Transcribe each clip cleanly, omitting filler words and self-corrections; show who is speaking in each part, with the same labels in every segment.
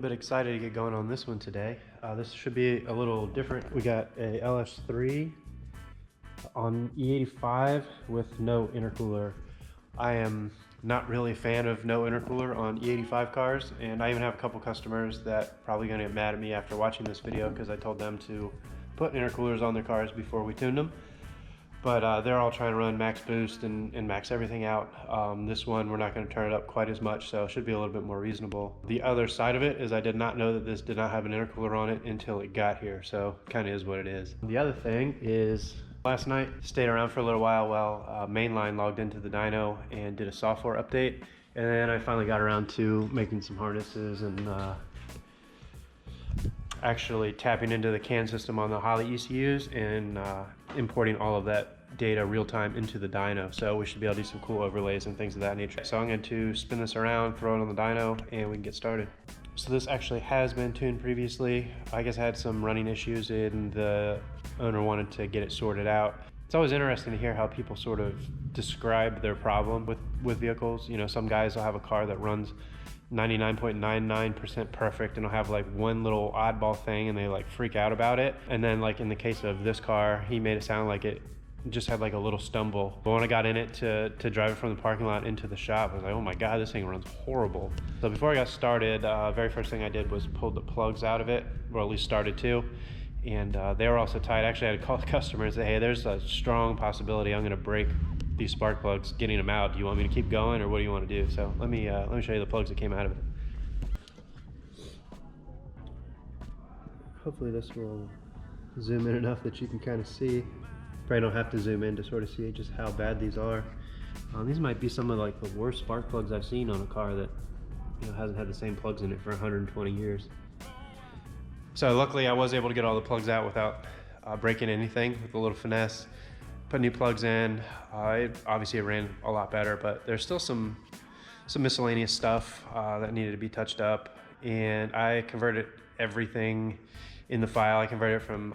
Speaker 1: bit excited to get going on this one today. This should be a little different. We got a LS3 on E85 with no intercooler. I am not really a fan of no intercooler on E85 cars, and I even have a couple customers that probably gonna get mad at me after watching this video because I told them to put intercoolers on their cars before we tuned them. But they're all trying to run max boost and max everything out. This one, we're not going to turn it up quite as much, so it should be a little bit more reasonable. The other side of it is I did not know that this did not have an intercooler on it until it got here, so kind of is what it is. The other thing is last night, stayed around for a little while Mainline logged into the dyno and did a software update, and then I finally got around to making some harnesses and actually tapping into the CAN system on the Holley ECUs and importing all of that data real time into the dyno. So we should be able to do some cool overlays and things of that nature. So I'm going to spin this around, throw it on the dyno, and we can get started. So this actually has been tuned previously. I guess I had some running issues and the owner wanted to get it sorted out. It's always interesting to hear how people sort of describe their problem with vehicles. You know, some guys will have a car that runs 99.99% perfect and they'll have like one little oddball thing and they like freak out about it. And then like in the case of this car, he made it sound like it just had like a little stumble. But when I got in it to drive it from the parking lot into the shop, I was like, oh my God, this thing runs horrible. So before I got started, very first thing I did was pull the plugs out of it, or at least started to. And they were also tight. Actually, I had to call the customer and say, hey, there's a strong possibility I'm gonna break these spark plugs getting them out. Do you want me to keep going or what do you want to do? So let me show you the plugs that came out of it. Hopefully this will zoom in enough that you can kind of see. Probably don't have to zoom in to sort of see just how bad these are. These might be some of like the worst spark plugs I've seen on a car that hasn't had the same plugs in it for 120 years. So luckily I was able to get all the plugs out without breaking anything with a little finesse. Put new plugs in. Obviously it ran a lot better, but there's still some miscellaneous stuff that needed to be touched up. And I converted everything in the file. I converted it from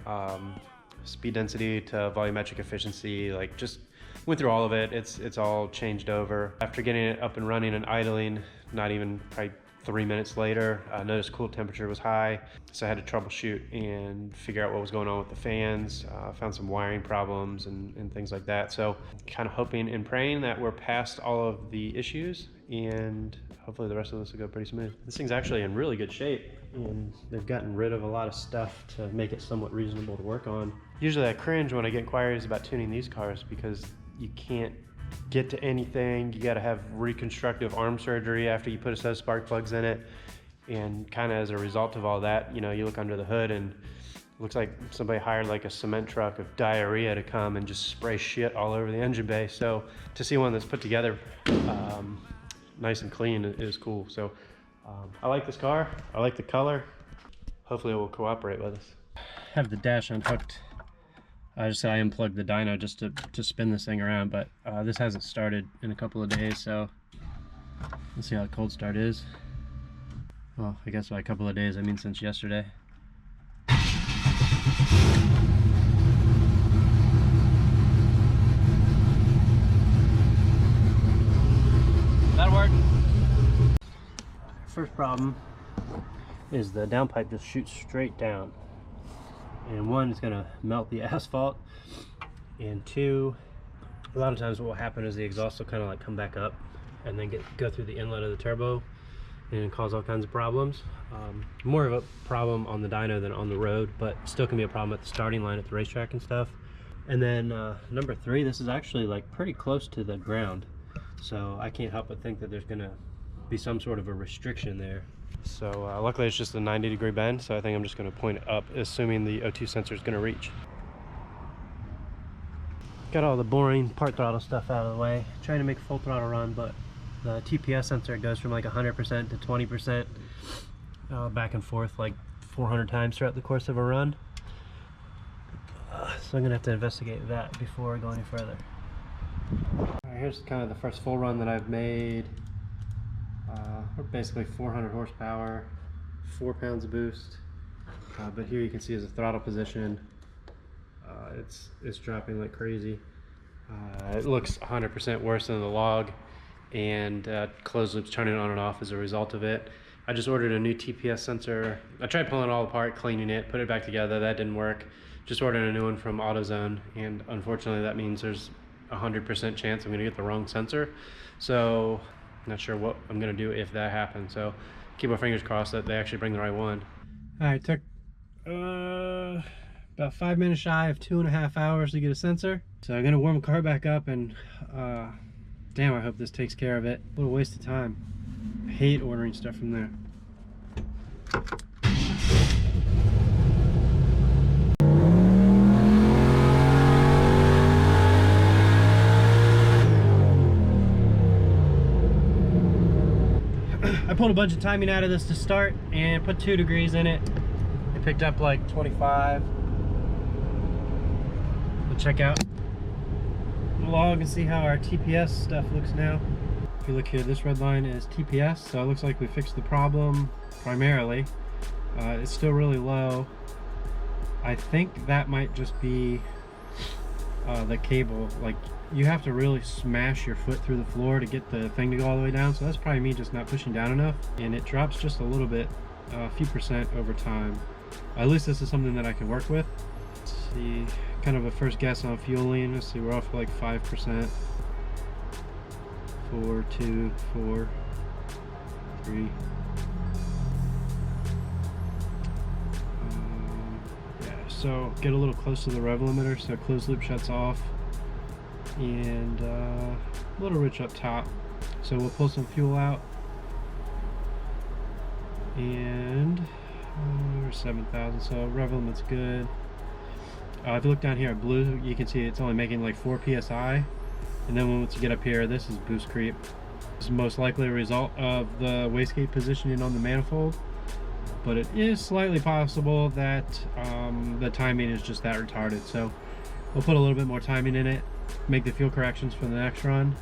Speaker 1: speed density to volumetric efficiency. Like just went through all of it. It's all changed over. After getting it up and running and idling, not even probably 3 minutes later, I noticed cool temperature was high, so I had to troubleshoot and figure out what was going on with the fans. Found some wiring problems and things like that. So kind of hoping and praying that we're past all of the issues and hopefully the rest of this will go pretty smooth. This thing's actually in really good shape and they've gotten rid of a lot of stuff to make it somewhat reasonable to work on. Usually I cringe when I get inquiries about tuning these cars because you can't get to anything. You got to have reconstructive arm surgery after you put a set of spark plugs in it, and kind of as a result of all that, you look under the hood and it looks like somebody hired like a cement truck of diarrhea to come and just spray shit all over the engine bay. So to see one that's put together nice and clean is cool. So I like this car. I like the color. Hopefully it will cooperate with us. Have the dash unhooked. I unplugged the dyno just to spin this thing around, but this hasn't started in a couple of days, so let's see how the cold start is. Well, I guess by a couple of days, I mean since yesterday. That'll work. First problem is the downpipe just shoots straight down. And one, it's gonna melt the asphalt, and two, a lot of times what will happen is the exhaust will kind of like come back up and then go through the inlet of the turbo and cause all kinds of problems. More of a problem on the dyno than on the road, but still can be a problem at the starting line at the racetrack and stuff. And then number three, this is actually like pretty close to the ground, so I can't help but think that there's gonna be some sort of a restriction there. So luckily it's just a 90-degree bend, so I think I'm just going to point it up, assuming the O2 sensor is going to reach. Got all the boring part throttle stuff out of the way. Trying to make a full throttle run, but the TPS sensor goes from like 100% to 20% back and forth like 400 times throughout the course of a run. So I'm going to have to investigate that before I go any further. Alright, here's kind of the first full run that I've made. We're basically 400 horsepower, 4 pounds of boost, but here you can see as a throttle position, it's dropping like crazy. It looks 100% worse than the log, and closed loop's turning on and off as a result of it. I just ordered a new TPS sensor. I tried pulling it all apart, cleaning it, put it back together. That didn't work. Just ordered a new one from AutoZone, and unfortunately that means there's 100% chance I'm gonna get the wrong sensor. So I'm not sure what I'm gonna do if that happens. So keep our fingers crossed that they actually bring the right one. All right, took about 5 minutes shy of 2.5 hours to get a sensor. So I'm gonna warm the car back up, and damn, I hope this takes care of it. A little waste of time. I hate ordering stuff from there. I pulled a bunch of timing out of this to start and put 2 degrees in it. It picked up like 25. We'll check out the log and see how our TPS stuff looks now. If you look here, this red line is TPS, so it looks like we fixed the problem primarily. It's still really low. I think that might just be the cable. Like, you have to really smash your foot through the floor to get the thing to go all the way down, so that's probably me just not pushing down enough, and it drops just a little bit, a few percent over time. At least this is something that I can work with. Let's see, kind of a first guess on fueling. Let's see, we're off like 5%. 4, 2, 4, 3. Yeah, so get a little close to the rev limiter, so closed loop shuts off, and a little rich up top. So we'll pull some fuel out, and we're 7,000, so rev limit's good. If you look down here at blue, you can see it's only making like 4 psi. And then once you get up here, this is boost creep. This is most likely a result of the wastegate positioning on the manifold, but it is slightly possible that the timing is just that retarded. So we'll put a little bit more timing in it, make the fuel corrections for the next run,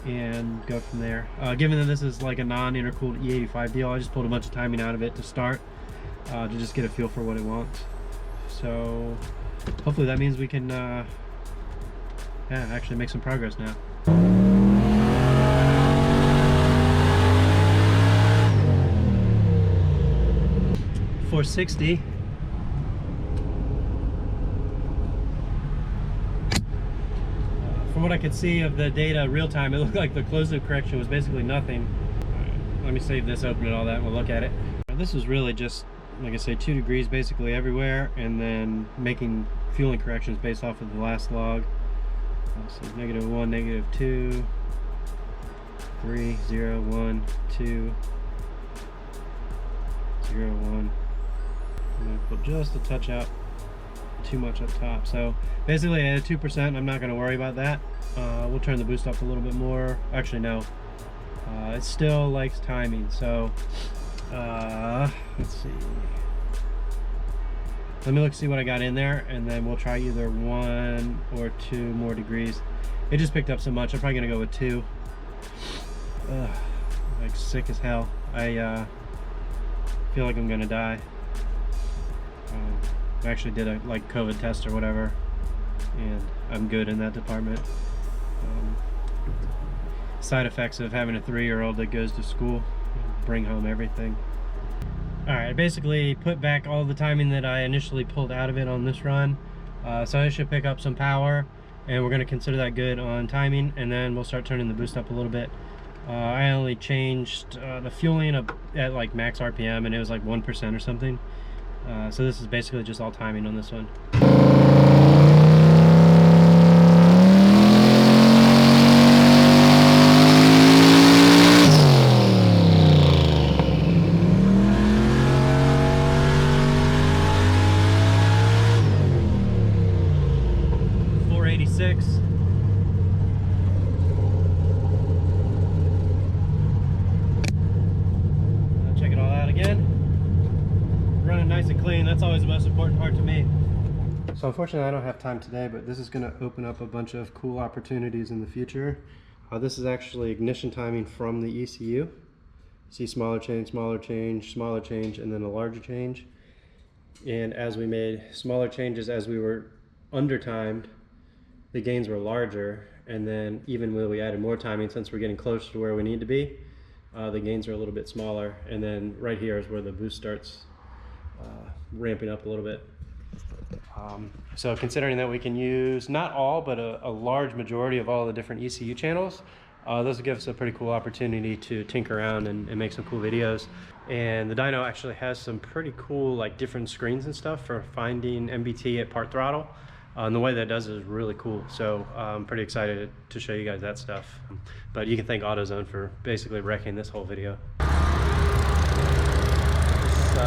Speaker 1: and go from there. Given that this is like a non-intercooled E85 deal, I just pulled a bunch of timing out of it to start, to just get a feel for what it wants. So hopefully that means we can yeah, actually make some progress now. 460. From what I could see of the data real time, it looked like the closed loop correction was basically nothing. Let me save this, open it, all that, and we'll look at it. This was really just, like I say, 2 degrees basically everywhere, and then making fueling corrections based off of the last log. So -1, -2, 3, 0, 1, 2, 0, 1. I'm going to put just a touch out, too much up top. So basically at 2%, I'm not going to worry about that. We'll turn the boost up a little bit more. Actually, no. It still likes timing. So let's see. Let me look, see what I got in there, and then we'll try either 1 or 2 more degrees. It just picked up so much, I'm probably gonna go with 2. Like sick as hell. I feel like I'm gonna die. I actually did a like COVID test or whatever, and I'm good in that department. Side effects of having a 3-year-old that goes to school, bring home everything. Alright, I basically put back all the timing that I initially pulled out of it on this run. So I should pick up some power, and we're going to consider that good on timing, and then we'll start turning the boost up a little bit. I only changed the fueling up at like max RPM, and it was like 1% or something. So this is basically just all timing on this one. Check it all out again. Running nice and clean, that's always the most important part to me. So unfortunately I don't have time today, but this is going to open up a bunch of cool opportunities in the future. This is actually ignition timing from the ECU. See smaller change, smaller change, smaller change, and then a larger change. And as we made smaller changes as we were under timed, the gains were larger, and then even when we added more timing, since we're getting closer to where we need to be, the gains are a little bit smaller, and then right here is where the boost starts ramping up a little bit. So considering that we can use not all, but a large majority of all the different ECU channels, this will give us a pretty cool opportunity to tinker around and make some cool videos. And the dyno actually has some pretty cool like different screens and stuff for finding MBT at part throttle. And the way that does it is really cool. So I'm pretty excited to show you guys that stuff. But you can thank AutoZone for basically wrecking this whole video. Just,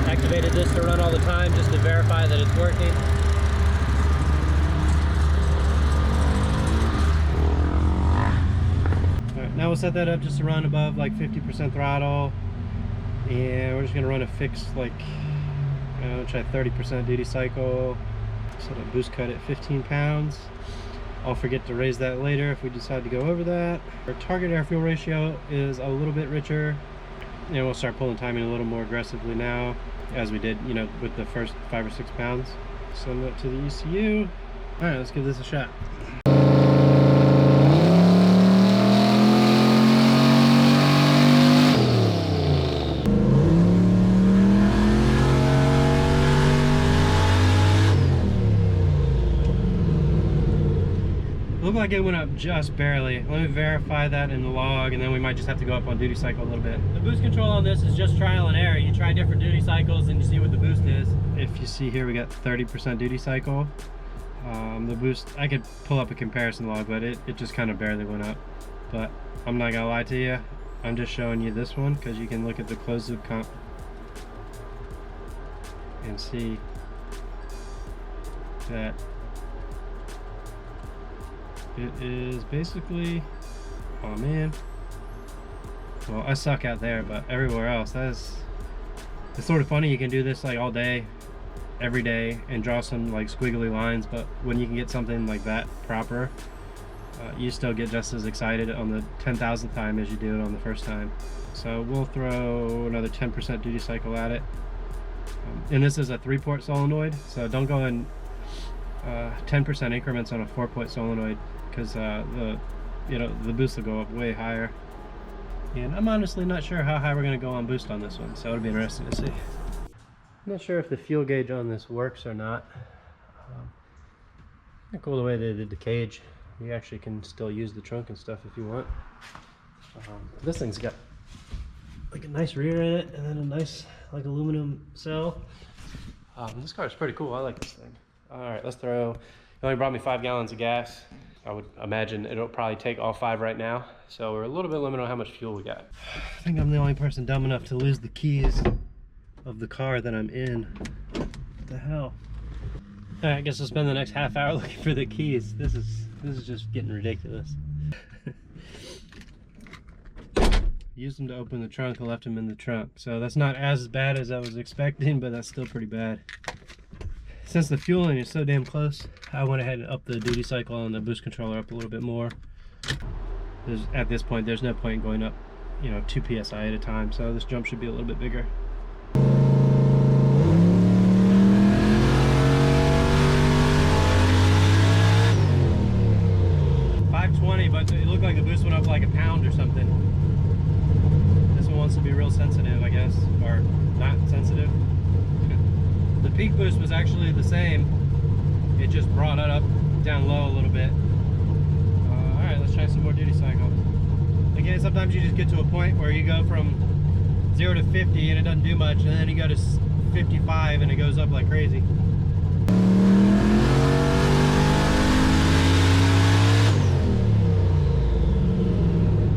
Speaker 1: activated this to run all the time just to verify that it's working. Alright, now we'll set that up just to run above like 50% throttle. And we're just gonna run a fixed like, try 30% duty cycle. Set a boost cut at 15 pounds. I'll forget to raise that later if we decide to go over that. Our target air fuel ratio is a little bit richer. And we'll start pulling timing a little more aggressively now, as we did, with the first 5 or 6 pounds. Send that to the ECU. All right, let's give this a shot. Looked like it went up just barely. Let me verify that in the log, and then we might just have to go up on duty cycle a little bit. The boost control on this is just trial and error. You try different duty cycles and you see what the boost is. If you see here, we got 30% duty cycle. The boost, I could pull up a comparison log, but it just kind of barely went up. But I'm not gonna lie to you, I'm just showing you this one because you can look at the closed loop comp and see that it is basically, oh man, well I suck out there, but everywhere else, it's sort of funny. You can do this like all day, every day, and draw some like squiggly lines, but when you can get something like that proper, you still get just as excited on the 10,000th time as you do it on the first time. So we'll throw another 10% duty cycle at it, and this is a 3-port solenoid, so don't go in 10% increments on a 4-port solenoid, because the boost will go up way higher, and I'm honestly not sure how high we're going to go on boost on this one, so it'll be interesting to see. I'm not sure if the fuel gauge on this works or not. Cool the way they did the cage. You actually can still use the trunk and stuff if you want. This thing's got like a nice rear in it, and then a nice like aluminum cell. This car is pretty cool. I like this thing. All right, let's throw. It only brought me 5 gallons of gas. I would imagine it'll probably take all 5 right now. So we're a little bit limited on how much fuel we got. I think I'm the only person dumb enough to lose the keys of the car that I'm in. What the hell? All right, I guess I'll spend the next half hour looking for the keys. This is just getting ridiculous. Used them to open the trunk, I left them in the trunk. So that's not as bad as I was expecting, but that's still pretty bad. Since the fueling is so damn close, I went ahead and upped the duty cycle on the boost controller up a little bit more. At this point, there's no point going up, 2 psi at a time, so this jump should be a little bit bigger. 520, but it looked like the boost went up like a pound or something. This one wants to be real sensitive, I guess, or not sensitive. The peak boost was actually the same. It just brought it up down low a little bit. All right, let's try some more duty cycle. Again, sometimes you just get to a point where you go from 0 to 50 and it doesn't do much, and then you go to 55 and it goes up like crazy.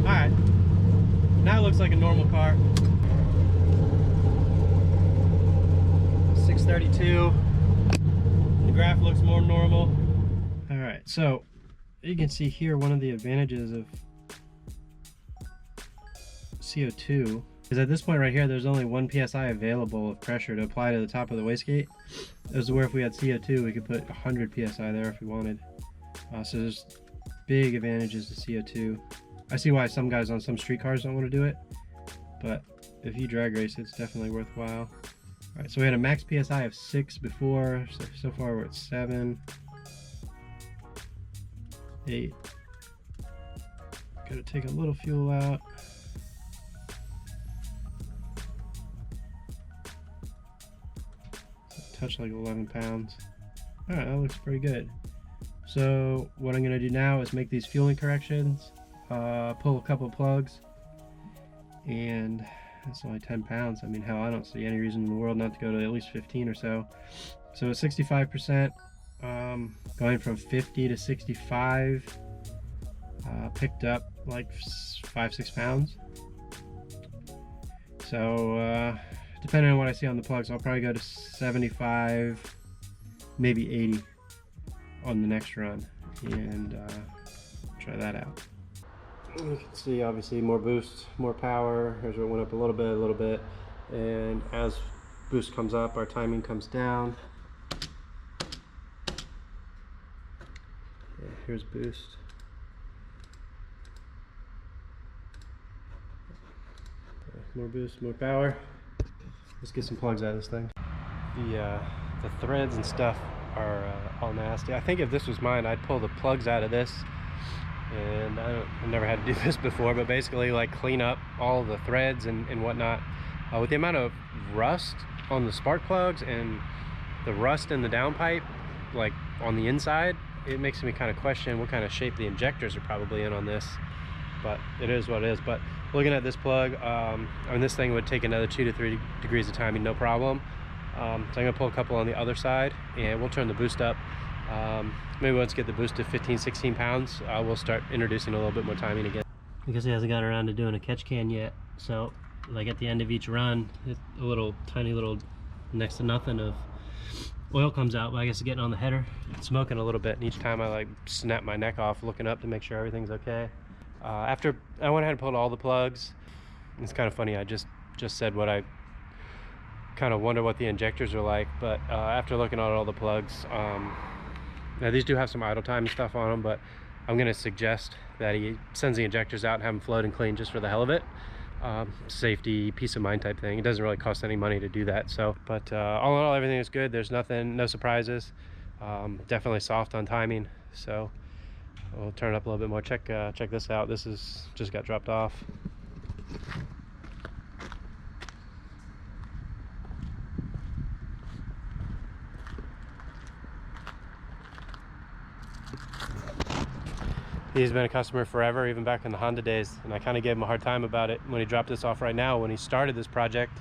Speaker 1: All right, now it looks like a normal car. 632. The graph looks more normal. All right, so you can see here one of the advantages of CO2 is at this point right here there's only 1 psi available of pressure to apply to the top of the wastegate. This is where if we had CO2 we could put 100 psi there if we wanted. So there's big advantages to CO2. I see why some guys on some street cars don't want to do it, but if you drag race it's definitely worthwhile. All right, so we had a max PSI of 6 before, so far we're at 7, 8. Gotta take a little fuel out. touch like 11 pounds. All right, that looks pretty good. So what I'm gonna do now is make these fueling corrections, pull a couple plugs, and that's only 10 pounds. I mean, hell, I don't see any reason in the world not to go to at least 15 or so. So at 65%, going from 50 to 65, picked up like 5-6 pounds. So depending on what I see on the plugs, I'll probably go to 75, maybe 80 on the next run, and try that out. You can see obviously more boost, more power. Here's where it went up a little bit, and as boost comes up, our timing comes down. Yeah, here's boost. More boost, more power. Let's get some plugs out of this thing. The threads and stuff are all nasty. I think if this was mine, I'd pull the plugs out of this, and I've never had to do this before, but basically like clean up all the threads and whatnot. With the amount of rust on the spark plugs and the rust in the downpipe, like on the inside, it makes me kind of question what kind of shape the injectors are probably in on this, but it is what it is. But looking at this plug, I mean, this thing would take another 2 to 3 degrees of timing, no problem. So I'm gonna pull a couple on the other side, and we'll turn the boost up. Maybe once we get the boost to 15-16 pounds, we'll start introducing a little bit more timing again. Because he hasn't got around to doing a catch can yet, so like at the end of each run, a little tiny little next to nothing of oil comes out. But I guess it's getting on the header, it's smoking a little bit, and each time I like snap my neck off looking up to make sure everything's okay. After I went ahead and pulled all the plugs, it's kind of funny, I just said what I kind of wonder what the injectors are like, but after looking at all the plugs, now these do have some idle time and stuff on them, but I'm going to suggest that he sends the injectors out and have them float and clean just for the hell of it. Safety, peace of mind type thing. It doesn't really cost any money to do that. So, but all in all, everything is good. There's nothing, no surprises. Definitely soft on timing. So we'll turn it up a little bit more. Check this out. This is just got dropped off. He's been a customer forever, even back in the Honda days, and I kind of gave him a hard time about it when he dropped this off right now. When he started this project,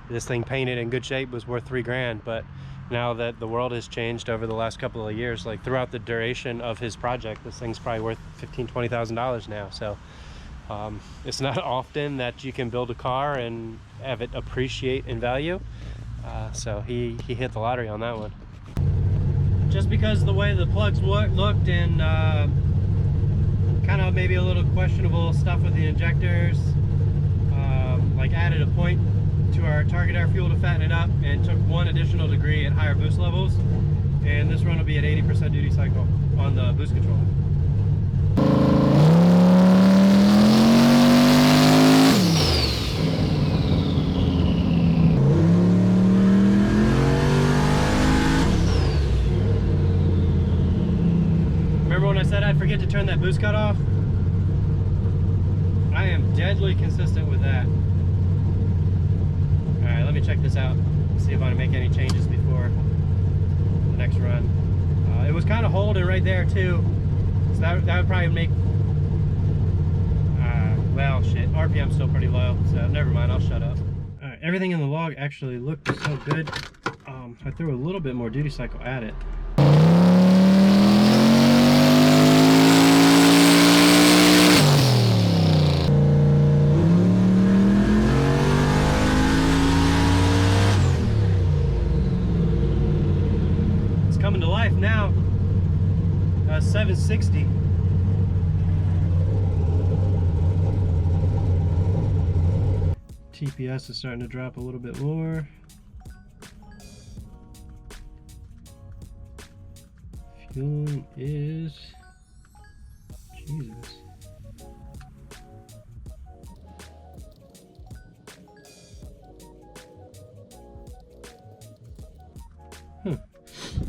Speaker 1: this thing painted in good shape was worth $3 grand, but now that the world has changed over the last couple of years, like throughout the duration of his project, this thing's probably worth $15,000-$20,000 now. So it's not often that you can build a car and have it appreciate in value. So he hit the lottery on that one. Just because of the way the plugs looked and kind of maybe a little questionable stuff with the injectors, like added a point to our target air fuel to fatten it up and took 1 additional degree at higher boost levels, and this run will be at 80% duty cycle on the boost controller. Remember when I said I'd forget to turn that boost cut off? I am deadly consistent with that. Alright, let me check this out, see if I want to make any changes before the next run. It was kind of holding right there too, so that would probably make, well shit, RPM's still pretty low, so never mind, I'll shut up. Alright, everything in the log actually looked so good. I threw a little bit more duty cycle at it. Coming to life now. 760. TPS is starting to drop a little bit more. Fueling is, Jesus.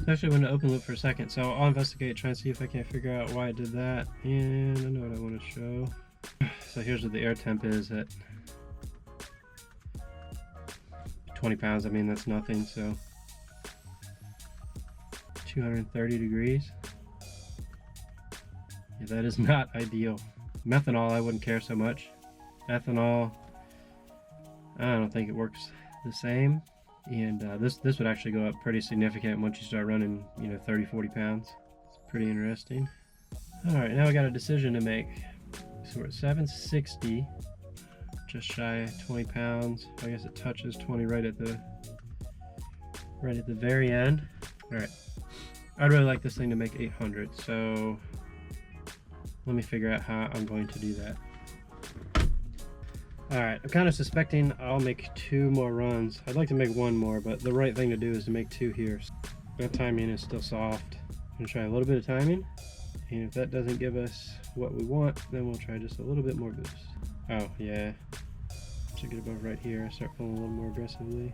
Speaker 1: Actually went to open loop for a second, so I'll investigate, try and see if I can figure out why I did that. And I know what I want to show. So here's what the air temp is at 20 pounds. I mean, that's nothing. So 230 degrees. Yeah, that is not ideal. Methanol, I wouldn't care so much. Ethanol, I don't think it works the same. And this would actually go up pretty significant once you start running, you know, 30-40 pounds. It's pretty interesting. All right, now I got a decision to make. So we're at 760, just shy of 20 pounds. I guess it touches 20 right at the very end. All right, I'd really like this thing to make 800. So let me figure out how I'm going to do that. All right, I'm kind of suspecting I'll make 2 more runs. I'd like to make 1 more, but the right thing to do is to make 2 here. That timing is still soft. I'm gonna try a little bit of timing, and if that doesn't give us what we want, then we'll try just a little bit more boost. Oh yeah, should get above right here. Start pulling a little more aggressively.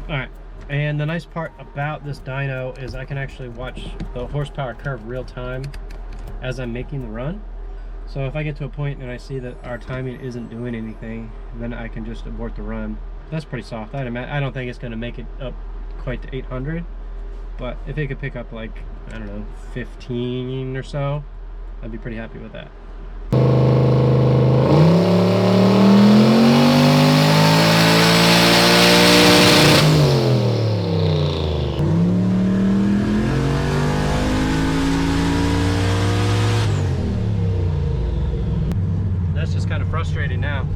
Speaker 1: All right, and the nice part about this dyno is I can actually watch the horsepower curve real time as I'm making the run. So if I get to a point and I see that our timing isn't doing anything, then I can just abort the run. That's pretty soft. I don't think it's going to make it up quite to 800, but if it could pick up like, I don't know, 15 or so, I'd be pretty happy with that. Frustrating now.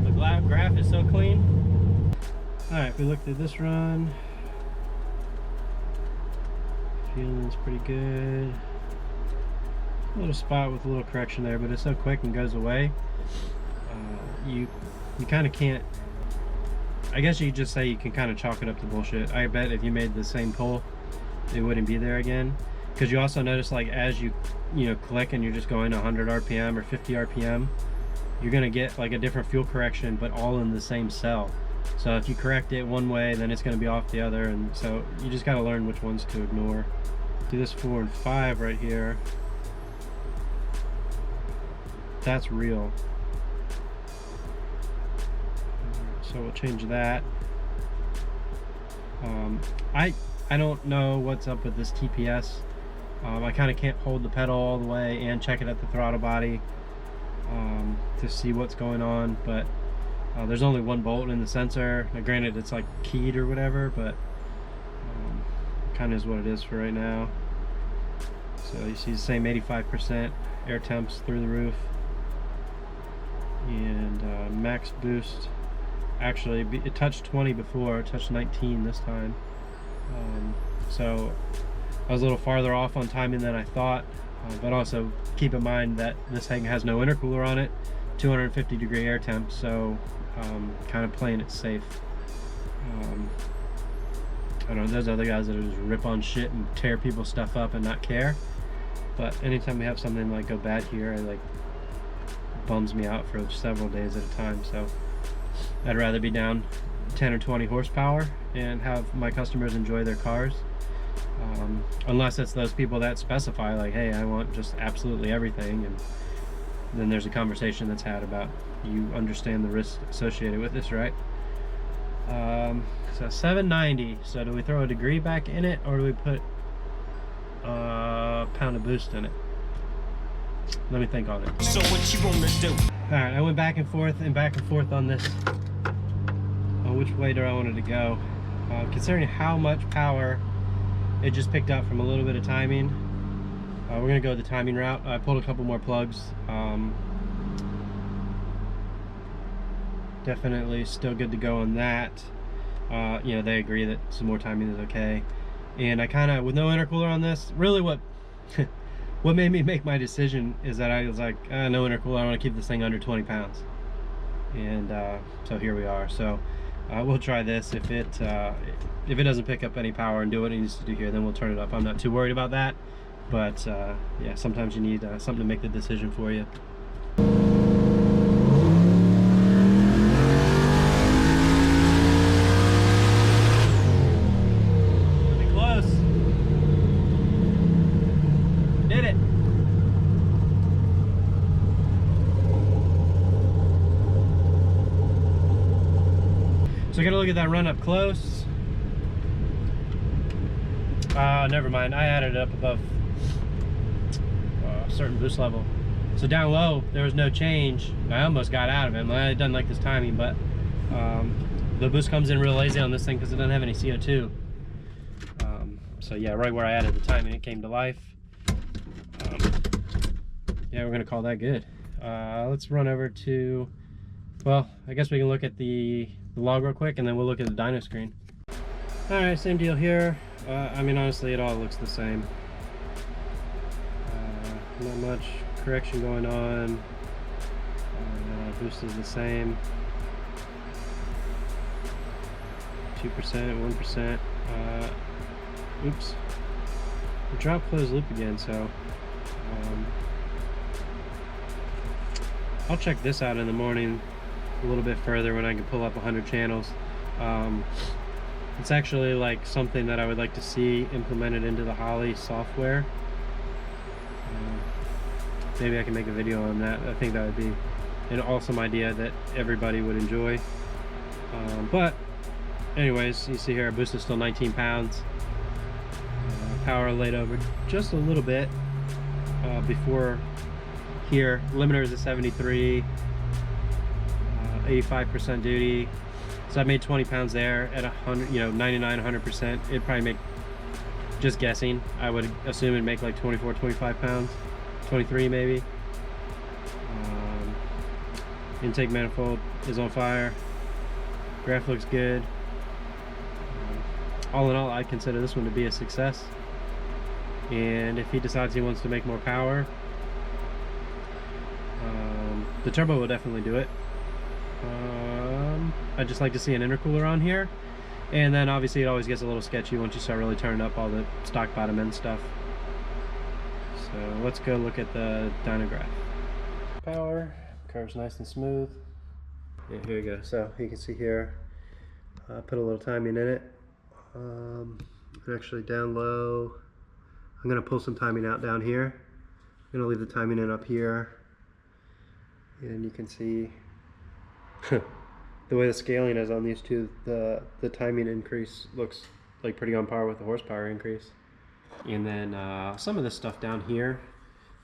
Speaker 1: The graph is so clean. Alright, if we looked at this run, feeling's pretty good. A little spot with a little correction there, but it's so quick and goes away. You kind of can't, I guess you could just say you can kind of chalk it up to bullshit. I bet if you made the same pull, it wouldn't be there again. Because you also notice, like, as you click and you're just going 100 RPM or 50 RPM, you're gonna get like a different fuel correction, but all in the same cell. So if you correct it one way, then it's gonna be off the other, and so you just gotta learn which ones to ignore. Do this 4 and 5 right here. That's real. So we'll change that. I don't know what's up with this TPS. I kind of can't hold the pedal all the way and check it at the throttle body to see what's going on, but there's only 1 bolt in the sensor. Now, granted, it's like keyed or whatever, but kind of is what it is for right now. So you see the same 85% air temps through the roof, and max boost. Actually, it touched 20 before, it touched 19 this time. So I was a little farther off on timing than I thought, but also keep in mind that this thing has no intercooler on it, 250 degree air temp, so kind of playing it safe. I don't know, there's other guys that just rip on shit and tear people's stuff up and not care, but anytime we have something like go bad here, it like bums me out for several days at a time. So I'd rather be down 10 or 20 horsepower and have my customers enjoy their cars, unless it's those people that specify like, hey, I want just absolutely everything, and then there's a conversation that's had about, you understand the risk associated with this, right? So 790. So do we throw a degree back in it, or do we put a pound of boost in it? Let me think on it. So what you want to do? All right, I went back and forth on this, on which way do I want it to go. Considering how much power it just picked up from a little bit of timing, we're gonna go the timing route. I pulled a couple more plugs. Definitely still good to go on that. You know, they agree that some more timing is okay. And I kind of, with no intercooler on this, really what what made me make my decision is that I was like, no intercooler, I want to keep this thing under 20 pounds. And so here we are. So we'll try this. If it doesn't pick up any power and do what it needs to do here, then we'll turn it up. I'm not too worried about that, but yeah, sometimes you need something to make the decision for you. Pretty close. Did it. So I gotta look at that run up close. Never mind, I added it up above a certain boost level. So down low, there was no change. I almost got out of it. I didn't like this timing, but the boost comes in real lazy on this thing because it doesn't have any CO2. So yeah, right where I added the timing, it came to life. Yeah, we're gonna call that good. Let's run over to, well, I guess we can look at the log real quick and then we'll look at the dyno screen. All right, same deal here. I mean, honestly, it all looks the same. Not much correction going on. Boost is the same. 2%, 1%. Oops. The drop closed loop again, so I'll check this out in the morning a little bit further when I can pull up 100 channels. It's actually like something that I would like to see implemented into the Holley software. Maybe I can make a video on that. I think that would be an awesome idea that everybody would enjoy. But anyways, you see here our boost is still 19 pounds. Power laid over just a little bit before here. Limiter is a 73, 85% duty. So I made 20 pounds there at 100, 99, 100%. It'd probably make, just guessing, I would assume it'd make like 24, 25 pounds, 23 maybe. Intake manifold is on fire. Graph looks good. All in all, I consider this one to be a success. And if he decides he wants to make more power, the turbo will definitely do it. I'd just like to see an intercooler on here, and then obviously it always gets a little sketchy once you start really turning up all the stock bottom end stuff. So let's go look at the dyno graph. Power curves nice and smooth. Yeah, here we go. So you can see here, put a little timing in it. Actually down low, I'm gonna pull some timing out down here. I'm gonna leave the timing in up here, and you can see the way the scaling is on these two, the timing increase looks like pretty on par with the horsepower increase. And then some of this stuff down here,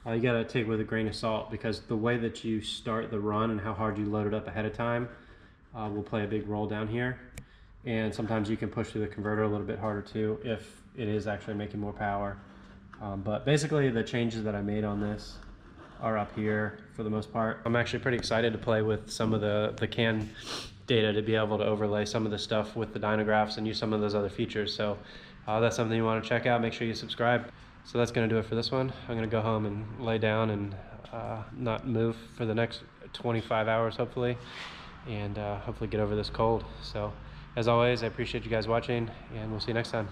Speaker 1: you gotta take with a grain of salt, because the way that you start the run and how hard you load it up ahead of time will play a big role down here. And sometimes you can push through the converter a little bit harder too if it is actually making more power. But basically the changes that I made on this are up here for the most part. I'm actually pretty excited to play with some of the CAN data to be able to overlay some of the stuff with the dyno graphs and use some of those other features. So that's something you want to check out. Make sure you subscribe. So that's going to do it for this one. I'm going to go home and lay down and not move for the next 25 hours hopefully, and hopefully get over this cold. So as always, I appreciate you guys watching, and we'll see you next time.